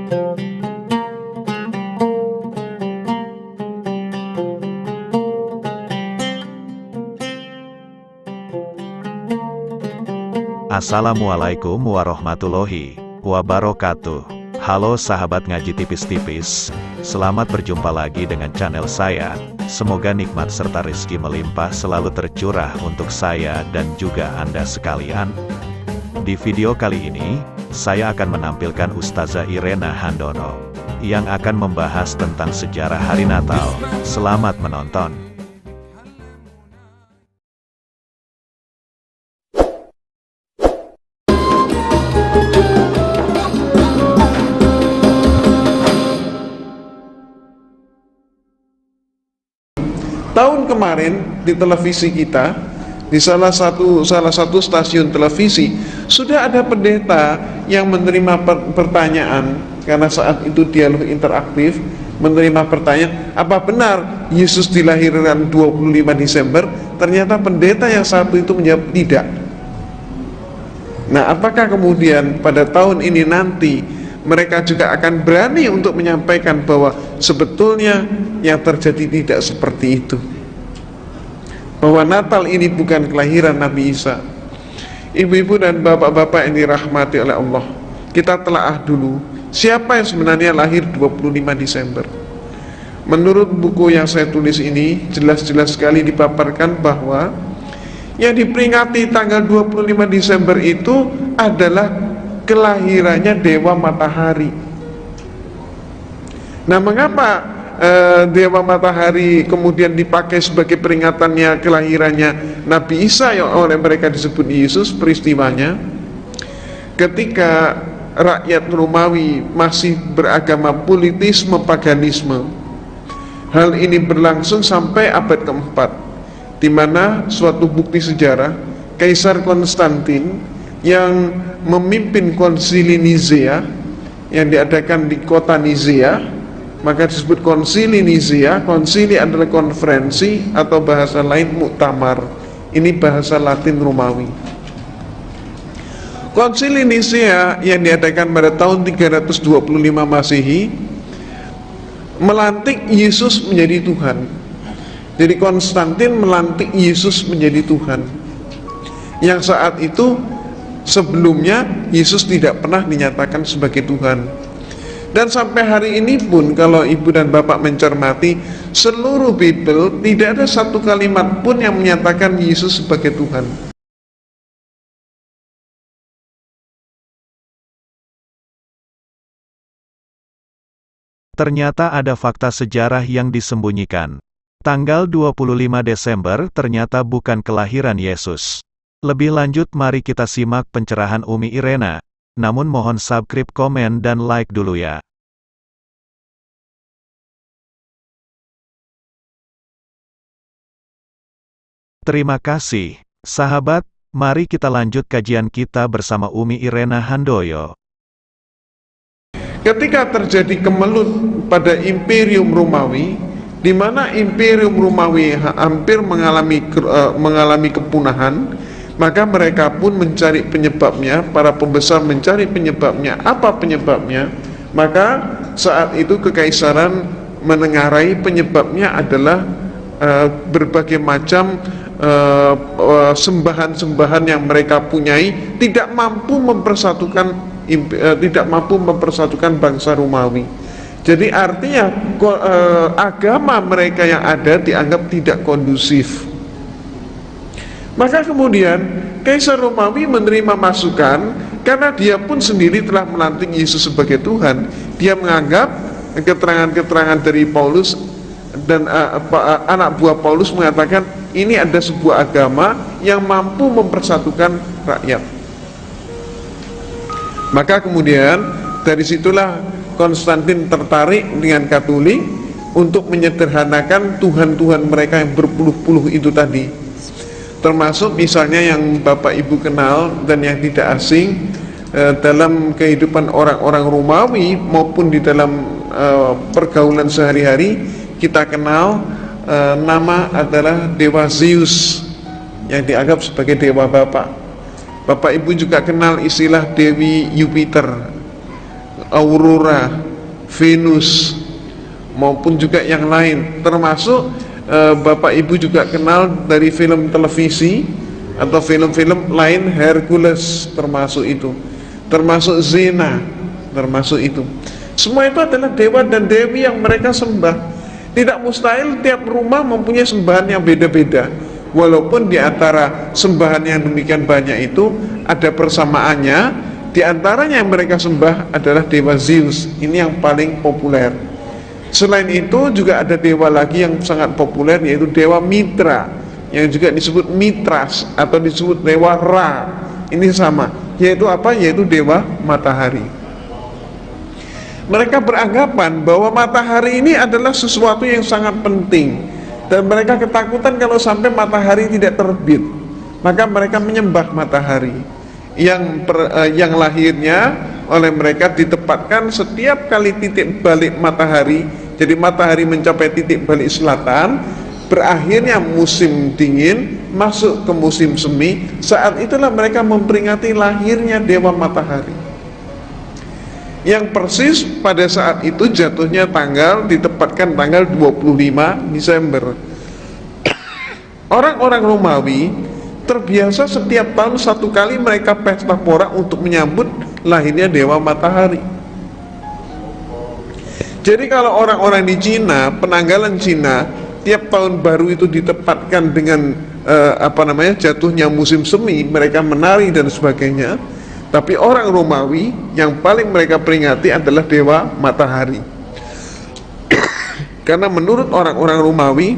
Assalamualaikum warahmatullahi wabarakatuh. Halo sahabat ngaji tipis-tipis, selamat berjumpa lagi dengan channel saya. Semoga nikmat serta rezeki melimpah selalu tercurah untuk saya dan juga Anda sekalian. Di video kali ini, saya akan menampilkan Ustazah Irena Handono yang akan membahas tentang sejarah hari Natal. Selamat menonton. Tahun kemarin di televisi kita, di salah satu stasiun televisi, sudah ada pendeta yang menerima pertanyaan, karena saat itu dialog interaktif, menerima pertanyaan, apa benar Yesus dilahirkan 25 Desember? Ternyata pendeta yang satu itu menjawab tidak. Nah, apakah kemudian pada tahun ini nanti mereka juga akan berani untuk menyampaikan bahwa sebetulnya yang terjadi tidak seperti itu, bahwa Natal ini bukan kelahiran Nabi Isa. Ibu-ibu dan bapak-bapak yang dirahmati oleh Allah, kita telaah dulu siapa yang sebenarnya lahir 25 Desember. Menurut buku yang saya tulis ini, jelas-jelas sekali dipaparkan bahwa yang diperingati tanggal 25 Desember itu adalah kelahirannya Dewa Matahari. Nah, mengapa Dewa Matahari kemudian dipakai sebagai peringatannya kelahirannya Nabi Isa yang oleh mereka disebut Yesus? Peristiwanya ketika rakyat Romawi masih beragama politisme paganisme. Hal ini berlangsung sampai abad keempat, di mana suatu bukti sejarah, Kaisar Konstantin yang memimpin konsili Nizea yang diadakan di kota Nizea, maka disebut konsili Nizea. Konsili adalah konferensi atau bahasa lain muktamar. Ini bahasa Latin Romawi. Konsili Nizea yang diadakan pada tahun 325 Masehi melantik Yesus menjadi Tuhan. Jadi Konstantin melantik Yesus menjadi Tuhan, yang saat itu sebelumnya Yesus tidak pernah dinyatakan sebagai Tuhan. Dan sampai hari ini pun kalau ibu dan bapak mencermati seluruh Bible, tidak ada satu kalimat pun yang menyatakan Yesus sebagai Tuhan. Ternyata ada fakta sejarah yang disembunyikan. Tanggal 25 Desember ternyata bukan kelahiran Yesus. Lebih lanjut mari kita simak pencerahan Umi Irena. Namun mohon subscribe, komen, dan like dulu ya. Terima kasih, sahabat. Mari kita lanjut kajian kita bersama Umi Irena Handoyo. Ketika terjadi kemelut pada Imperium Romawi, di mana Imperium Romawi hampir mengalami kepunahan, maka mereka pun mencari penyebabnya. Para pembesar mencari penyebabnya. Apa penyebabnya? Maka saat itu kekaisaran menengarai penyebabnya adalah berbagai macam sembahan-sembahan yang mereka punyai tidak mampu mempersatukan bangsa Romawi. Jadi artinya agama mereka yang ada dianggap tidak kondusif. Maka kemudian Kaisar Romawi menerima masukan, karena dia pun sendiri telah melantik Yesus sebagai Tuhan. Dia menganggap keterangan-keterangan dari Paulus dan anak buah Paulus mengatakan ini ada sebuah agama yang mampu mempersatukan rakyat. Maka kemudian dari situlah Konstantin tertarik dengan Katolik untuk menyederhanakan Tuhan-Tuhan mereka yang berpuluh-puluh itu tadi. Termasuk misalnya yang Bapak Ibu kenal dan yang tidak asing dalam kehidupan orang-orang Romawi maupun di dalam pergaulan sehari-hari, kita kenal nama adalah Dewa Zeus yang dianggap sebagai Dewa Bapak. Bapak Ibu juga kenal istilah Dewi Jupiter. Aurora, Venus, maupun juga yang lain, termasuk Bapak Ibu juga kenal dari film televisi atau film-film lain, Hercules termasuk itu, termasuk Xena termasuk itu. Semua itu adalah dewa dan dewi yang mereka sembah. Tidak mustahil tiap rumah mempunyai sembahan yang beda-beda, walaupun di antara sembahan yang demikian banyak itu ada persamaannya. Di antaranya yang mereka sembah adalah dewa Zeus, ini yang paling populer. Selain itu juga ada dewa lagi yang sangat populer, yaitu dewa Mitra, yang juga disebut Mitras atau disebut dewa Ra. Ini sama, yaitu apa? Yaitu dewa matahari. Mereka beranggapan bahwa matahari ini adalah sesuatu yang sangat penting, dan mereka ketakutan kalau sampai matahari tidak terbit. Maka mereka menyembah matahari yang lahirnya oleh mereka ditempatkan setiap kali titik balik matahari. Jadi matahari mencapai titik balik selatan, berakhirnya musim dingin, masuk ke musim semi. Saat itulah mereka memperingati lahirnya dewa matahari, yang persis pada saat itu jatuhnya ditempatkan tanggal 25 Desember. Orang-orang Romawi terbiasa setiap tahun satu kali mereka pesta pora untuk menyambut lahirnya dewa matahari. Jadi kalau orang-orang di Cina, penanggalan Cina, tiap tahun baru itu ditempatkan dengan jatuhnya musim semi, mereka menari dan sebagainya. Tapi orang Romawi yang paling mereka peringati adalah dewa matahari. Karena menurut orang-orang Romawi,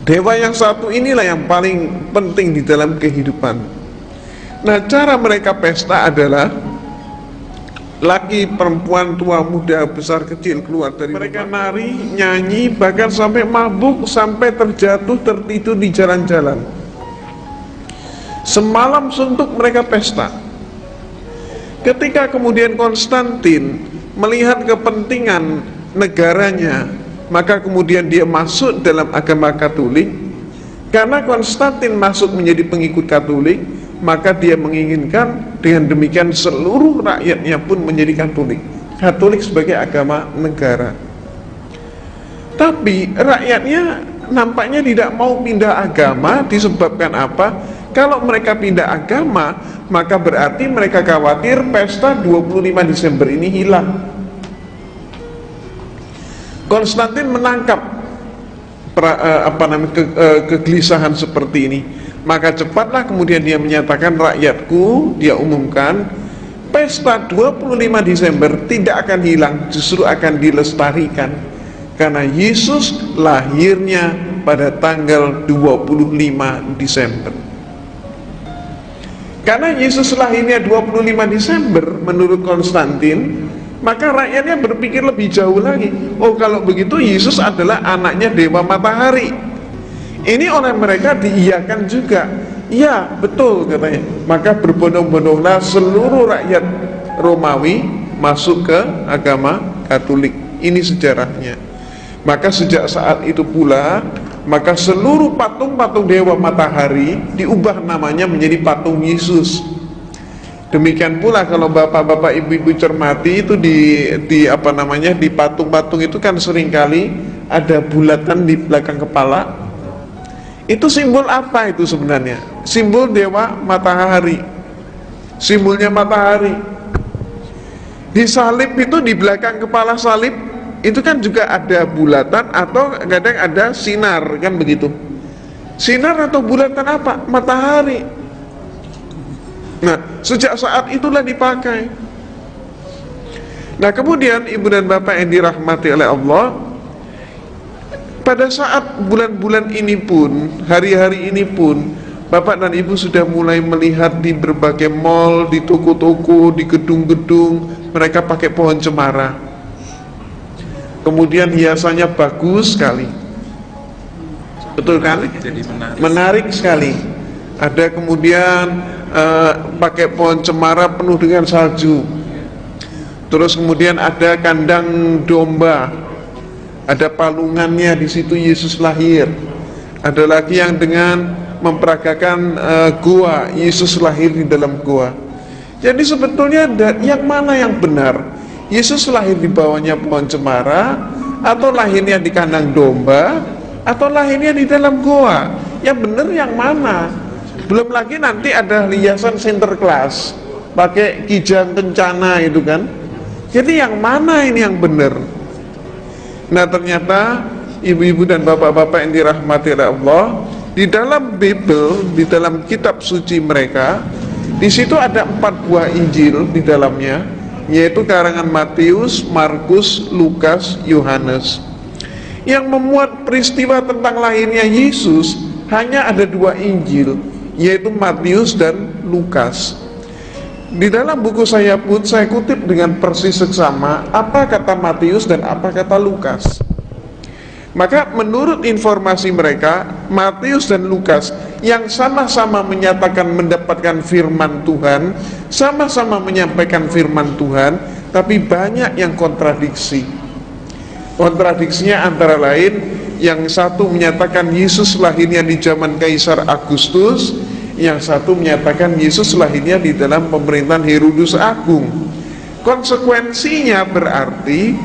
dewa yang satu inilah yang paling penting di dalam kehidupan. Nah, cara mereka pesta adalah laki, perempuan, tua, muda, besar, kecil keluar dari mereka rumah. Nari, nyanyi, bahkan sampai mabuk, sampai terjatuh, tertidur di jalan-jalan. Semalam suntuk mereka pesta. Ketika kemudian Konstantin melihat kepentingan negaranya, maka kemudian dia masuk dalam agama Katolik. Karena Konstantin masuk menjadi pengikut Katolik, maka dia menginginkan dengan demikian seluruh rakyatnya pun menjadi Katolik. Katolik sebagai agama negara. Tapi rakyatnya nampaknya tidak mau pindah agama. Disebabkan apa? Kalau mereka pindah agama, maka berarti mereka khawatir pesta 25 Desember ini hilang. Konstantin menangkap kegelisahan seperti ini. Maka cepatlah kemudian dia menyatakan, rakyatku, dia umumkan, pesta 25 Desember tidak akan hilang, justru akan dilestarikan. Karena Yesus lahirnya pada tanggal 25 Desember. Karena Yesus lahirnya 25 Desember menurut Konstantin, maka rakyatnya berpikir lebih jauh lagi. Oh, kalau begitu Yesus adalah anaknya dewa matahari. Ini oleh mereka diiyakan juga. Ya, betul katanya. Maka berbondong-bondonglah seluruh rakyat Romawi masuk ke agama Katolik. Ini sejarahnya. Maka sejak saat itu pula, maka seluruh patung-patung dewa matahari diubah namanya menjadi patung Yesus. Demikian pula kalau bapak-bapak, ibu-ibu cermati itu di patung-patung itu kan seringkali ada bulatan di belakang kepala. Itu simbol apa itu sebenarnya? Simbol dewa matahari. Simbolnya matahari. Di salib itu, di belakang kepala salib itu kan juga ada bulatan atau kadang ada sinar, kan begitu. Sinar atau bulatan apa? Matahari. Nah, sejak saat itulah dipakai. Nah, kemudian ibu dan bapak yang dirahmati oleh Allah, pada saat bulan-bulan ini pun, hari-hari ini pun, bapak dan ibu sudah mulai melihat di berbagai mall, di toko-toko, di gedung-gedung, mereka pakai pohon cemara. Kemudian hiasannya bagus sekali. Betul kan? Jadi menarik sekali. Ada kemudian pakai pohon cemara penuh dengan salju. Terus kemudian ada kandang domba, ada palungannya, di situ Yesus lahir. Ada lagi yang dengan memperagakan gua, Yesus lahir di dalam gua. Jadi sebetulnya yang mana yang benar? Yesus lahir di bawahnya pohon cemara, atau lahirnya di kandang domba, atau lahirnya di dalam goa? Yang benar yang mana? Belum lagi nanti ada hiasan Sinterklas pakai kijang kencana itu kan. Jadi yang mana ini yang benar? Nah ternyata ibu-ibu dan bapak-bapak yang dirahmati oleh Allah, di dalam Bible, di dalam kitab suci mereka, di situ ada 4 buah Injil di dalamnya, yaitu karangan Matius, Markus, Lukas, Yohanes. Yang memuat peristiwa tentang lahirnya Yesus hanya ada 2 Injil, yaitu Matius dan Lukas. Di dalam buku saya pun saya kutip dengan persis seksama apa kata Matius dan apa kata Lukas. Maka menurut informasi mereka, Matius dan Lukas yang sama-sama menyatakan mendapatkan firman Tuhan, sama-sama menyampaikan firman Tuhan, tapi banyak yang kontradiksi. Kontradiksinya antara lain, yang satu menyatakan Yesus lahirnya di zaman Kaisar Agustus, yang satu menyatakan Yesus lahirnya di dalam pemerintahan Herodes Agung. Konsekuensinya berarti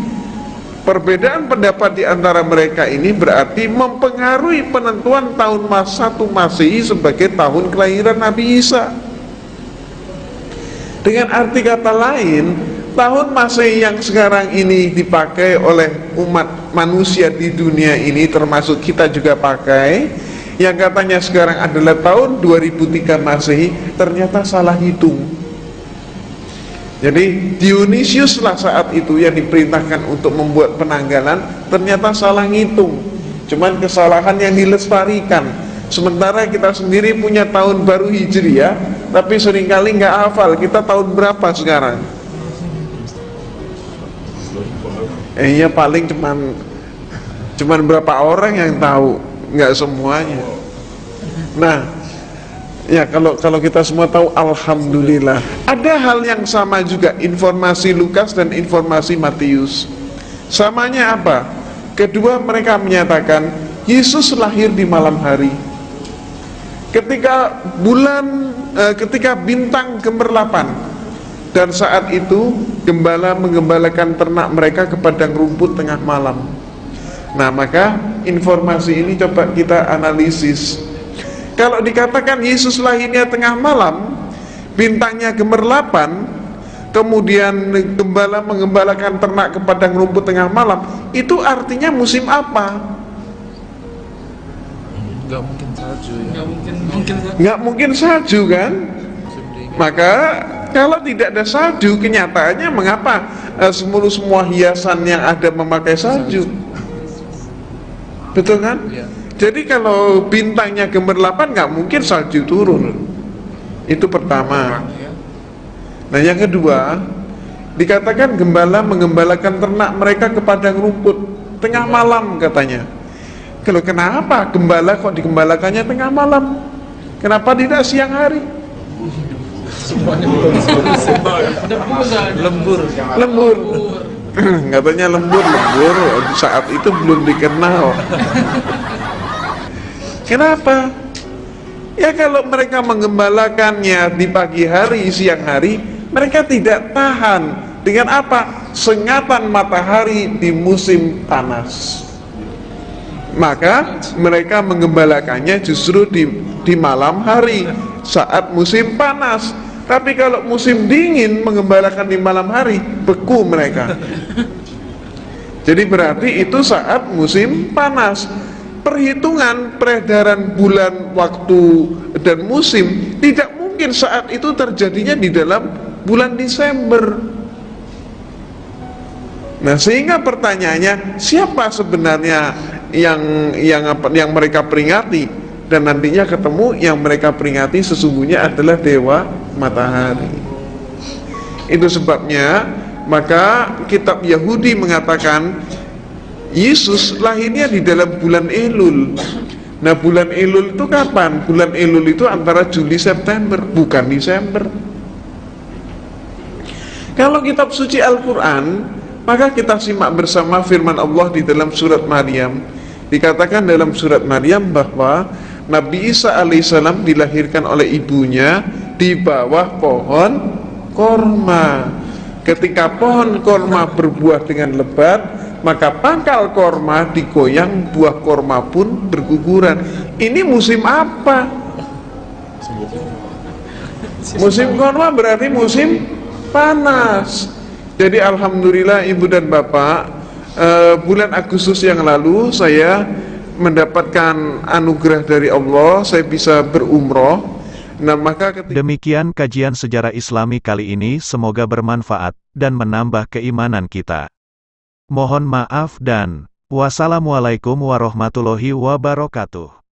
perbedaan pendapat di antara mereka ini berarti mempengaruhi penentuan tahun 1 Masehi sebagai tahun kelahiran Nabi Isa. Dengan arti kata lain, tahun Masehi yang sekarang ini dipakai oleh umat manusia di dunia ini, termasuk kita juga pakai, yang katanya sekarang adalah tahun 2003 Masehi, ternyata salah hitung. Jadi Dionysius lah saat itu yang diperintahkan untuk membuat penanggalan, ternyata salah ngitung. Cuman kesalahan yang dilestarikan. Sementara kita sendiri punya tahun baru Hijriah, tapi seringkali nggak hafal kita tahun berapa sekarang. Iya paling cuman berapa orang yang tahu, nggak semuanya. Nah, ya kalau kita semua tahu, alhamdulillah. Ada hal yang sama juga informasi Lukas dan informasi Matius. Samanya apa? Kedua mereka menyatakan Yesus lahir di malam hari. Ketika bintang gemerlapan, dan saat itu gembala menggembalakan ternak mereka ke padang rumput tengah malam. Nah, maka informasi ini coba kita analisis. Kalau dikatakan Yesus lahirnya tengah malam, bintangnya gemerlapan, kemudian gembala menggembalakan ternak ke padang rumput tengah malam, itu artinya musim apa? Nggak mungkin salju ya. Nggak mungkin salju kan? Maka kalau tidak ada salju, kenyataannya mengapa semua hiasan yang ada memakai salju? Betul kan? Ya. Jadi kalau bintangnya gemerlapan, nggak mungkin salju turun. Itu pertama. Nah yang kedua, dikatakan gembala menggembalakan ternak mereka ke padang rumput tengah malam katanya. Kalau kenapa gembala kok digembalakannya tengah malam? Kenapa tidak siang hari? Lembur. Katanya lembur saat itu belum dikenal. Kenapa? Ya kalau mereka menggembalakannya di pagi hari, siang hari, mereka tidak tahan dengan apa? Sengatan matahari di musim panas. Maka mereka menggembalakannya justru di malam hari saat musim panas. Tapi kalau musim dingin menggembalakan di malam hari, beku mereka. Jadi berarti itu saat musim panas. Perhitungan peredaran bulan, waktu, dan musim tidak mungkin saat itu terjadinya di dalam bulan Desember. Nah, sehingga pertanyaannya, siapa sebenarnya yang mereka peringati? Dan nantinya ketemu yang mereka peringati sesungguhnya adalah dewa matahari. Itu sebabnya maka kitab Yahudi mengatakan Yesus lahirnya di dalam bulan Elul. Nah, bulan Elul itu kapan? Bulan Elul itu antara Juli September, bukan Desember. Kalau kitab suci Al-Quran, maka kita simak bersama firman Allah di dalam surat Maryam. Dikatakan dalam surat Maryam bahwa Nabi Isa alaihissalam dilahirkan oleh ibunya di bawah pohon korma. Ketika pohon korma berbuah dengan lebat, maka pangkal korma digoyang, buah korma pun berguguran. Ini musim apa? Musim korma berarti musim panas. Jadi alhamdulillah ibu dan bapak, bulan Agustus yang lalu saya mendapatkan anugerah dari Allah, saya bisa berumroh. Nah, maka Demikian kajian sejarah Islami kali ini, semoga bermanfaat dan menambah keimanan kita. Mohon maaf dan wassalamualaikum warahmatullahi wabarakatuh.